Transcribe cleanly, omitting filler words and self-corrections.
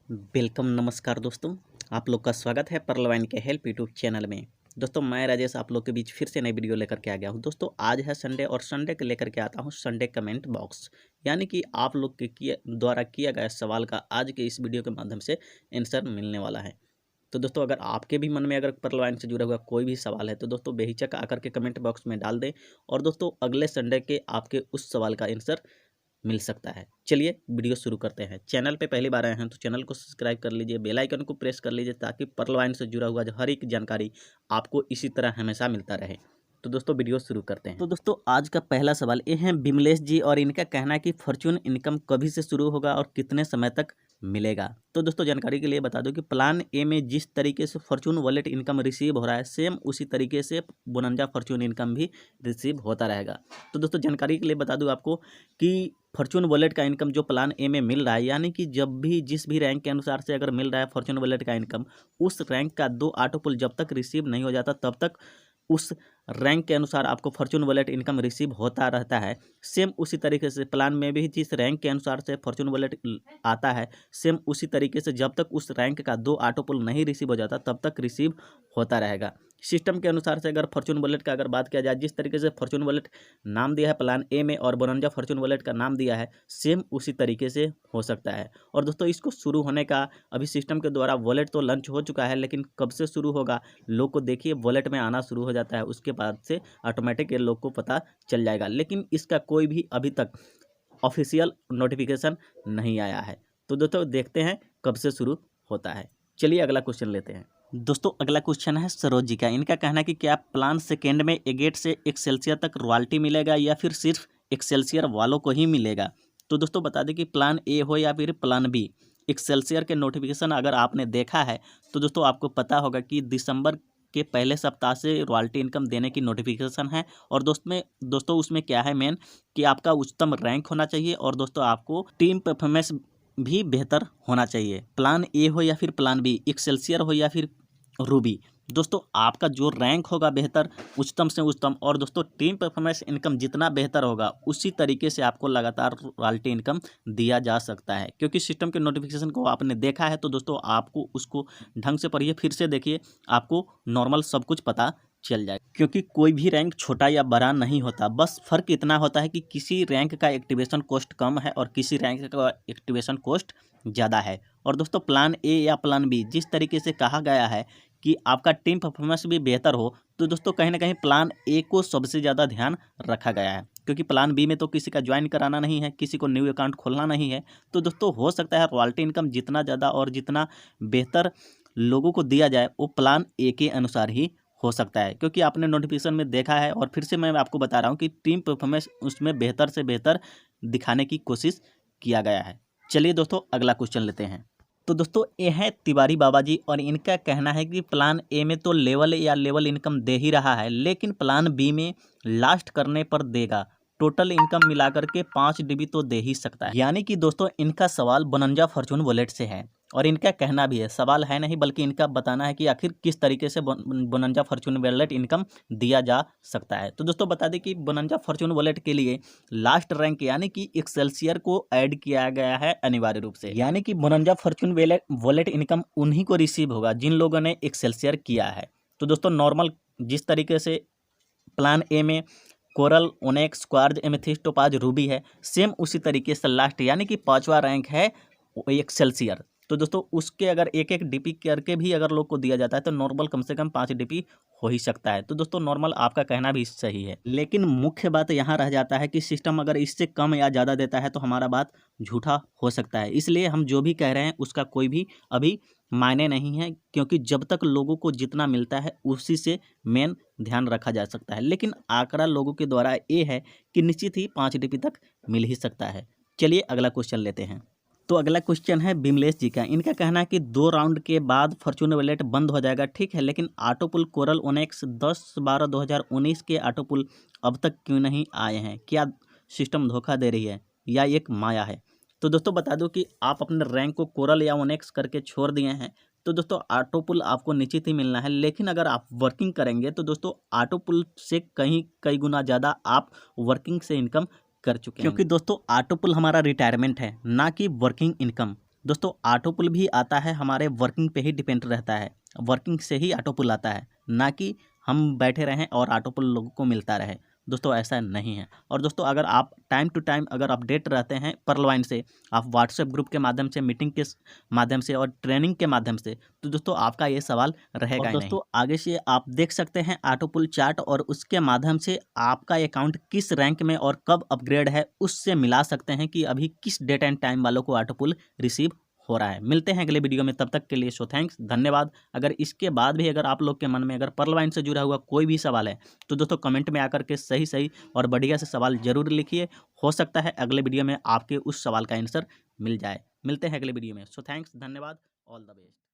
Welcome नमस्कार दोस्तों। आप लोग का स्वागत है परलवाइन के हेल्प यूट्यूब चैनल में। दोस्तों मैं राजेश आप लोग के बीच फिर से नई वीडियो लेकर के आ गया हूं। दोस्तों आज है संडे और संडे के लेकर के आता हूं संडे कमेंट बॉक्स, यानी कि आप लोग के द्वारा किया गया सवाल का आज के इस वीडियो के माध्यम से आंसर मिलने वाला है। तो दोस्तों अगर आपके भी मन में अगर परलवाइन से जुड़ा हुआ कोई भी सवाल है तो दोस्तों बेहिचक आकर के कमेंट बॉक्स में डाल दें और दोस्तों अगले संडे के आपके उस सवाल का आंसर मिल सकता है। चलिए वीडियो शुरू करते हैं। चैनल पे पहली बार आए हैं तो चैनल को सब्सक्राइब कर लीजिए, बेल आइकन को प्रेस कर लीजिए ताकि परलवाइन से जुड़ा हुआ जो हर एक जानकारी आपको इसी तरह हमेशा मिलता रहे। तो दोस्तों वीडियो शुरू करते हैं। तो दोस्तों आज का पहला सवाल ये है बिमलेश जी और इनका कहना है कि फॉर्चून इनकम कभी से शुरू होगा और कितने समय तक मिलेगा। तो दोस्तों जानकारी के लिए बता दूं कि प्लान ए में जिस तरीके से फॉर्चून वॉलेट इनकम रिसीव हो रहा है सेम उसी तरीके से बोनंजा फॉर्चून इनकम भी रिसीव होता रहेगा। तो दोस्तों जानकारी के लिए बता दूं आपको कि फॉर्चून वॉलेट का इनकम जो प्लान ए में मिल रहा है, यानी कि जब भी जिस भी रैंक के अनुसार से अगर मिल रहा है फॉर्चून वॉलेट का इनकम, उस रैंक का 2 ऑटो पुल जब तक रिसीव नहीं हो जाता तब तक उस रैंक के अनुसार आपको फॉर्चून वॉलेट इनकम रिसीव होता रहता है। सेम उसी तरीके से प्लान में भी जिस रैंक के अनुसार से फॉर्चून वॉलेट आता है सेम उसी तरीके से जब तक उस रैंक का 2 ऑटो पुल नहीं रिसीव हो जाता तब तक रिसीव होता रहेगा। सिस्टम के अनुसार से अगर फॉर्चून वॉलेट का अगर बात किया जाए, जिस तरीके से फॉर्चून वॉलेट नाम दिया है प्लान ए में और बोनंजा फॉर्चून वॉलेट का नाम दिया है सेम उसी तरीके से हो सकता है। और दोस्तों इसको शुरू होने का अभी सिस्टम के द्वारा वॉलेट तो लॉन्च हो चुका है, लेकिन कब से शुरू होगा लोग को देखिए वॉलेट में आना शुरू हो जाता है, उसके बाद से ऑटोमेटिक ये लोग को पता चल जाएगा। लेकिन इसका कोई भी अभी तक ऑफिशियल नोटिफिकेशन नहीं आया है। तो दोस्तों देखते हैं कब से शुरू होता है। चलिए अगला क्वेश्चन लेते हैं। दोस्तों अगला क्वेश्चन है सरोज जी का। इनका कहना है कि क्या प्लान सेकेंड में एगेट से एक्सेल्सियर तक रॉयल्टी मिलेगा या फिर सिर्फ एक्सेल्सियर वालों को ही मिलेगा। तो दोस्तों बता दें कि प्लान ए हो या फिर प्लान बी, एक्सेल्सियर के नोटिफिकेशन अगर आपने देखा है तो दोस्तों आपको पता होगा कि दिसंबर के पहले सप्ताह से रॉयल्टी इनकम देने की नोटिफिकेशन है। और दोस्तों उसमें क्या है मेन कि आपका उच्चतम रैंक होना चाहिए और दोस्तों आपको टीम परफॉर्मेंस भी बेहतर होना चाहिए। प्लान ए हो या फिर प्लान बी, एक्सेल्सियर हो या फिर रूबी, दोस्तों आपका जो रैंक होगा बेहतर उच्चतम से उच्चतम और दोस्तों टीम परफॉर्मेंस इनकम जितना बेहतर होगा उसी तरीके से आपको लगातार रॉयल्टी इनकम दिया जा सकता है। क्योंकि सिस्टम के नोटिफिकेशन को आपने देखा है तो दोस्तों आपको उसको ढंग से पढ़िए, फिर से देखिए, आपको नॉर्मल सब कुछ पता चल जाए। क्योंकि कोई भी रैंक छोटा या बड़ा नहीं होता, बस फ़र्क इतना होता है कि किसी रैंक का एक्टिवेशन कॉस्ट कम है और किसी रैंक का एक्टिवेशन कॉस्ट ज़्यादा है। और दोस्तों प्लान ए या प्लान बी जिस तरीके से कहा गया है कि आपका टीम परफॉर्मेंस भी बेहतर हो, तो दोस्तों कहीं ना कहीं प्लान ए को सबसे ज़्यादा ध्यान रखा गया है। क्योंकि प्लान बी में तो किसी का ज्वाइन कराना नहीं है, किसी को न्यू अकाउंट खोलना नहीं है। तो दोस्तों हो सकता है रॉयल्टी इनकम जितना ज़्यादा और जितना बेहतर लोगों को दिया जाए वो प्लान ए के अनुसार ही हो सकता है। क्योंकि आपने नोटिफिकेशन में देखा है और फिर से मैं आपको बता रहा हूँ कि टीम परफॉर्मेंस उसमें बेहतर से बेहतर दिखाने की कोशिश किया गया है। चलिए दोस्तों अगला क्वेश्चन लेते हैं। तो दोस्तों ये है तिवारी बाबा जी और इनका कहना है कि प्लान ए में तो लेवल इनकम दे ही रहा है, लेकिन प्लान बी में लास्ट करने पर देगा। टोटल इनकम मिलाकर के 5 डीबी तो दे ही सकता है। यानी कि दोस्तों इनका सवाल बोनंजा फॉर्चून वॉलेट से है और इनका कहना भी है, सवाल है नहीं बल्कि इनका बताना है कि आखिर किस तरीके से बोनंजा फॉर्चून वॉलेट इनकम दिया जा सकता है। तो दोस्तों बता दें कि बोनंजा फॉर्चून वॉलेट के लिए लास्ट रैंक यानी कि एक्सेल्सियर को ऐड किया गया है अनिवार्य रूप से। यानी कि बोनंजा फॉर्चून वॉलेट इनकम उन्हीं को रिसीव होगा जिन लोगों ने एक्सेल्सियर किया है। तो दोस्तों नॉर्मल जिस तरीके से प्लान ए में coral, ओनेक्स, quartz, amethyst, topaz, Ruby है, सेम उसी तरीके से लास्ट यानी कि 5वां रैंक है एक्सेल्सियर। तो दोस्तों उसके अगर एक एक डीपी करके भी अगर लोग को दिया जाता है तो नॉर्मल कम से कम 5 डीपी हो ही सकता है। तो दोस्तों नॉर्मल आपका कहना भी सही है, लेकिन मुख्य बात यहाँ रह जाता है कि सिस्टम अगर इससे कम या ज़्यादा देता है तो हमारा बात झूठा हो सकता है। इसलिए हम जो भी कह रहे हैं उसका कोई भी अभी मायने नहीं है, क्योंकि जब तक लोगों को जितना मिलता है उसी से मेन ध्यान रखा जा सकता है। लेकिन आंकड़ा लोगों के द्वारा ये है कि निश्चित ही 5 डीपी तक मिल ही सकता है। चलिए अगला क्वेश्चन लेते हैं। तो अगला क्वेश्चन है बिमलेश जी का। इनका कहना है कि 2 राउंड के बाद फॉर्चून वॉलेट बंद हो जाएगा, ठीक है, लेकिन ऑटोपुल कोरल ओनेक्स 10/12/2019 के ऑटोपुल अब तक क्यों नहीं आए हैं? क्या सिस्टम धोखा दे रही है या एक माया है? तो दोस्तों बता दूं कि आप अपने रैंक को कोरल या ओनेक्स करके छोड़ दिए हैं तो दोस्तों ऑटोपुल आपको निश्चित ही मिलना है। लेकिन अगर आप वर्किंग करेंगे तो दोस्तों ऑटोपुल से कई गुना ज़्यादा आप वर्किंग से इनकम कर चुके हैं। क्योंकि दोस्तों ऑटोपुल हमारा रिटायरमेंट है, ना कि वर्किंग इनकम। दोस्तों ऑटो पुल भी आता है हमारे वर्किंग पे ही डिपेंड रहता है, वर्किंग से ही ऑटो पुल आता है, ना कि हम बैठे रहें और ऑटो पुल लोगों को मिलता रहे। दोस्तों ऐसा नहीं है। और दोस्तों अगर आप टाइम टू टाइम अगर अपडेट रहते हैं पर्लवाइन से, आप व्हाट्सएप ग्रुप के माध्यम से, मीटिंग के माध्यम से और ट्रेनिंग के माध्यम से, तो दोस्तों आपका ये सवाल रहेगा ही नहीं। दोस्तों आगे से आप देख सकते हैं ऑटो पुल चार्ट, और उसके माध्यम से आपका अकाउंट किस रैंक में और कब अपग्रेड है उससे मिला सकते हैं कि अभी किस डेट एंड टाइम वालों को ऑटो पुल रिसीव हो रहा है। मिलते हैं अगले वीडियो में, तब तक के लिए सो थैंक्स, धन्यवाद। अगर इसके बाद भी अगर आप लोग के मन में अगर पर्लवाइन से जुड़ा हुआ कोई भी सवाल है तो दोस्तों कमेंट में आकर के सही सही और बढ़िया से सवाल जरूर लिखिए। हो सकता है अगले वीडियो में आपके उस सवाल का आंसर मिल जाए। मिलते हैं अगले वीडियो में। सो थैंक्स, धन्यवाद, ऑल द बेस्ट।